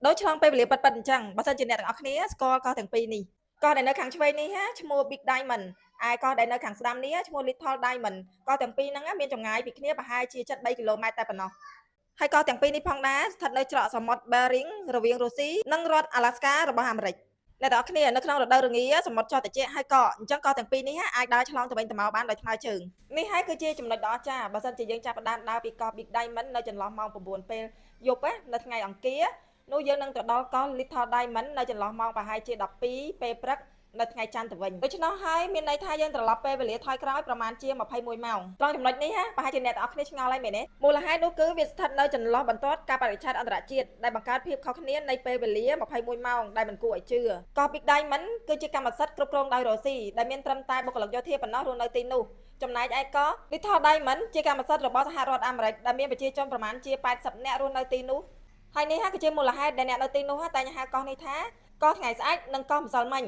ដូចឆ្លងពេលវេលាប៉ិតៗអញ្ចឹងបើសិនជាអ្នកទាំងអស់គ្នាស្គាល់កោះទាំងពីរនេះកោះដែលនៅខាងឆ្វេងនេះឈ្មោះ Big Diamond ឯកោះដែលនៅខាងស្ដាំនេះឈ្មោះ Little Diamond កោះទាំងពីរហ្នឹងមានចម្ងាយពីគ្នាប្រហែលជា73គីឡូម៉ែត្រតែប៉ុណ្ណោះហើយកោះទាំងពីរនេះផងដែរស្ថិតនៅច្រកសមុទ្រ Bering រវាងរុស្ស៊ីនិងរដ្ឋ Alaska របស់អាមេរិកអ្នកទាំងអស់គ្នានៅក្នុងរដូវរងាសមុទ្រចុះត្រជាក់ហើយកោះអញ្ចឹងកោះទាំងពីរនេះអាចដើរឆ្លងទៅវិញទៅមកបានដោយថ្មើរជើងនេះហើយគឺជាចំណុចដ៏អស្ចារ្យបើសិនជាយើងចាប់ផ្ដើមដើរពីកោះ Big Diamond នៅចន្លោះម៉ោង9ពេលយប់នៅថ្ងៃអង្គារនោះយើងនឹងទៅដល់កោះ Little Diamond នៅចន្លោះម៉ោងប្រហែលជា12ពេលព្រឹកនៅថ្ងៃច័ន្ទទៅវិញដូច្នោះហើយមានន័យថាយើងត្រឡប់ពេលវេលាថយក្រោយប្រហែលជា21ម៉ោងត្រង់ចំណុចនេះប្រហែលជាអ្នកទាំងអស់គ្នាឆ្ងល់ហើយមែនទេមូលហេតុនោះគឺវាស្ថិតនៅចន្លោះបន្ទាត់ការបរិច្ឆេទអន្តរជាតិដែលបង្កើតភាពខុសគ្នានៃពេលវេលា21ម៉ោងដែលមិនគួរឲ្យជឿកោះ Big Diamond គឺជាកម្មសិទ្ធិគ្រប់គ្រងដោយរុស្ស៊ីដែលមានត្រឹមតែបុគ្គលិកយោធាប៉ុណ្ណោះរស់នៅទីនោះចំណែកឯកោះ Little Diamond ជាកម្មសិទ្ធិរបស់សហរដ្ឋអាមេរិកដែលមានប្រជាជនប្រមាណជា80នាក់រស់នៅទីនោះហើយនេះគឺជាមូលហេតុដែលអ្នកនៅទីនោះតែងហៅកោះនេះថាកោះថ្ងៃស្អែកនិងកោះម្សិលមិញ